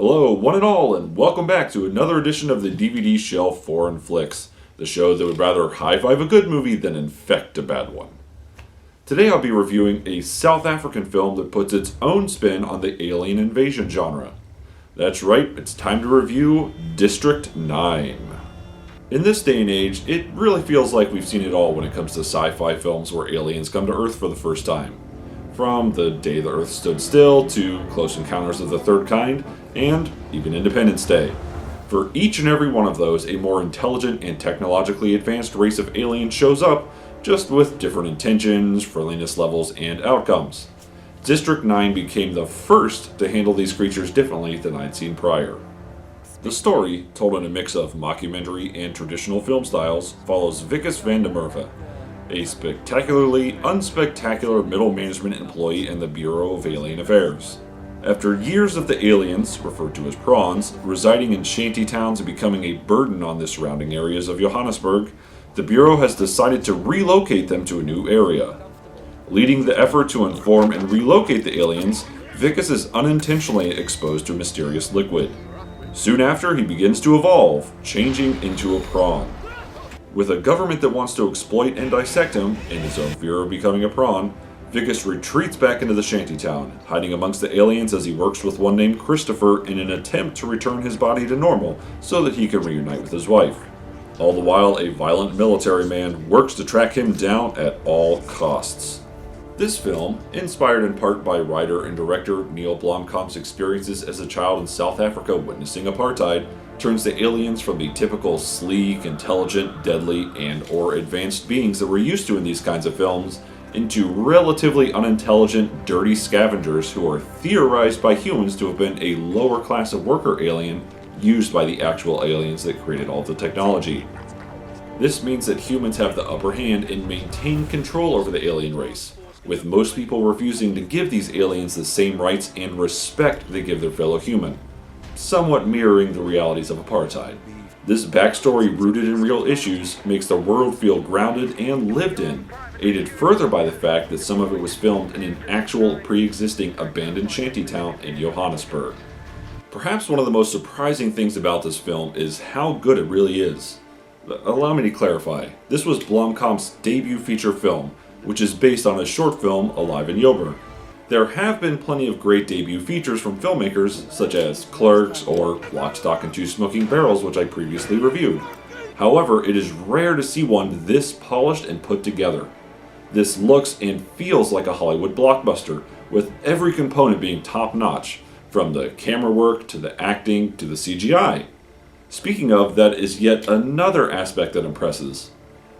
Hello, one and all, and welcome back to another edition of the DVD Shelf Foreign Flix, the show that would rather high-five a good movie than infect a bad one. Today I'll be reviewing a South African film that puts its own spin on the alien invasion genre. That's right, it's time to review District 9. In this day and age, it really feels like we've seen it all when it comes to sci-fi films where aliens come to Earth for the first time. From The Day the Earth Stood Still to Close Encounters of the Third Kind, and even Independence Day. For each and every one of those, a more intelligent and technologically advanced race of aliens shows up, just with different intentions, friendliness levels, and outcomes. District 9 became the first to handle these creatures differently than I'd seen prior. The story, told in a mix of mockumentary and traditional film styles, follows Wikus van der Merwe, a spectacularly unspectacular middle management employee in the Bureau of Alien Affairs. After years of the aliens, referred to as prawns, residing in shanty towns and becoming a burden on the surrounding areas of Johannesburg, the Bureau has decided to relocate them to a new area. Leading the effort to inform and relocate the aliens, Wikus is unintentionally exposed to a mysterious liquid. Soon after, he begins to evolve, changing into a prawn. With a government that wants to exploit and dissect him, in his own fear of becoming a prawn, Wikus retreats back into the shantytown, hiding amongst the aliens as he works with one named Christopher in an attempt to return his body to normal so that he can reunite with his wife. All the while, a violent military man works to track him down at all costs. This film, inspired in part by writer and director Neill Blomkamp's experiences as a child in South Africa witnessing apartheid, turns the aliens from the typical sleek, intelligent, deadly, and/or advanced beings that we're used to in these kinds of films into relatively unintelligent, dirty scavengers who are theorized by humans to have been a lower class of worker alien used by the actual aliens that created all the technology. This means that humans have the upper hand and maintain control over the alien race, with most people refusing to give these aliens the same rights and respect they give their fellow human, somewhat mirroring the realities of apartheid. This backstory, rooted in real issues, makes the world feel grounded and lived in, aided further by the fact that some of it was filmed in an actual pre-existing abandoned shantytown in Johannesburg. Perhaps one of the most surprising things about this film is how good it really is. Allow me to clarify, this was Blomkamp's debut feature film, which is based on a short film, Alive in Joburg. There have been plenty of great debut features from filmmakers such as Clerks or Lock, Stock, and Two Smoking Barrels, which I previously reviewed. However, it is rare to see one this polished and put together. This looks and feels like a Hollywood blockbuster, with every component being top-notch, from the camera work to the acting to the CGI. Speaking of, that is yet another aspect that impresses.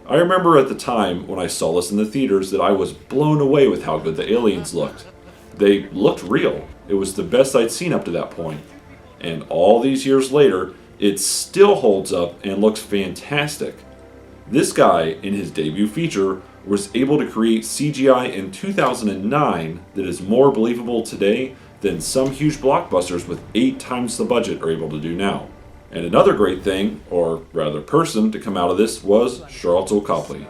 I remember at the time when I saw this in the theaters that I was blown away with how good the aliens looked. They looked real. It was the best I'd seen up to that point. And all these years later, it still holds up and looks fantastic. This guy, in his debut feature, was able to create CGI in 2009 that is more believable today than some huge blockbusters with 8 times the budget are able to do now. And another great thing, or rather person, to come out of this was Sharlto Copley.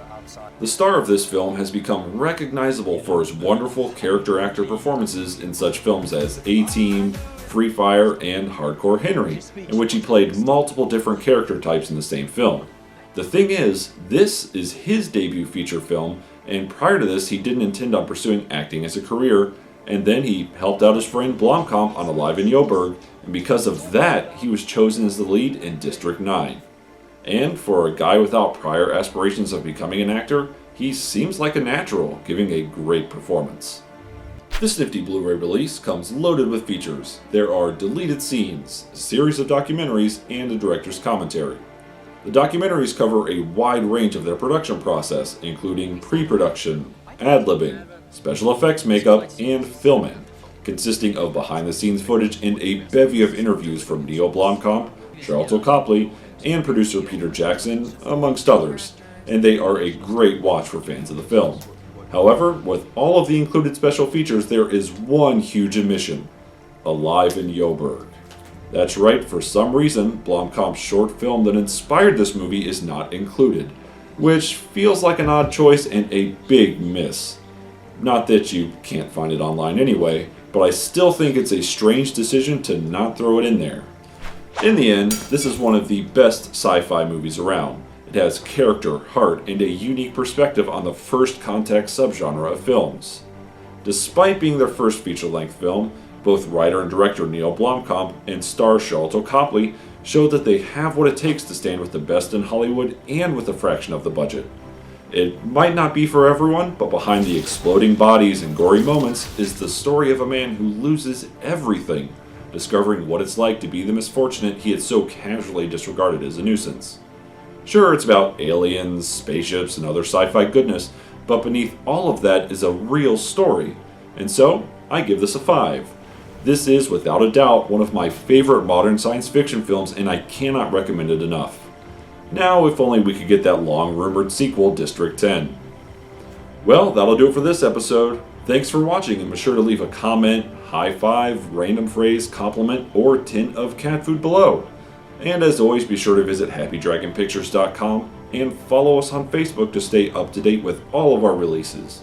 The star of this film has become recognizable for his wonderful character actor performances in such films as A-Team, Free Fire, and Hardcore Henry, in which he played multiple different character types in the same film. The thing is, this is his debut feature film, and prior to this he didn't intend on pursuing acting as a career, and then he helped out his friend Blomkamp on Alive in Joburg, and because of that, he was chosen as the lead in District 9. And for a guy without prior aspirations of becoming an actor, he seems like a natural, giving a great performance. This nifty Blu-ray release comes loaded with features. There are deleted scenes, a series of documentaries, and a director's commentary. The documentaries cover a wide range of their production process, including pre-production, ad-libbing, special effects makeup, and filming, consisting of behind-the-scenes footage and a bevy of interviews from Neill Blomkamp, Sharlto Copley, and producer Peter Jackson, amongst others, and they are a great watch for fans of the film. However, with all of the included special features, there is one huge omission: Alive in Joburg. That's right, for some reason, Blomkamp's short film that inspired this movie is not included, which feels like an odd choice and a big miss. Not that you can't find it online anyway, but I still think it's a strange decision to not throw it in there. In the end, this is one of the best sci-fi movies around. It has character, heart, and a unique perspective on the first contact subgenre of films. Despite being their first feature-length film, both writer and director Neill Blomkamp and star Sharlto Copley showed that they have what it takes to stand with the best in Hollywood and with a fraction of the budget. It might not be for everyone, but behind the exploding bodies and gory moments is the story of a man who loses everything, discovering what it's like to be the misfortunate he had so casually disregarded as a nuisance. Sure, it's about aliens, spaceships, and other sci-fi goodness, but beneath all of that is a real story, and so I give this a 5. This is, without a doubt, one of my favorite modern science fiction films, and I cannot recommend it enough. Now, if only we could get that long-rumored sequel, District 10. Well, that'll do it for this episode. Thanks for watching, and be sure to leave a comment, high five, random phrase, compliment, or tin of cat food below. And as always, be sure to visit HappyDragonPictures.com and follow us on Facebook to stay up to date with all of our releases.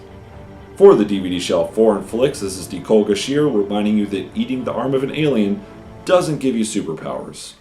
For the DVD Shelf Foreign Flix, this is Nicole Gashir reminding you that eating the arm of an alien doesn't give you superpowers.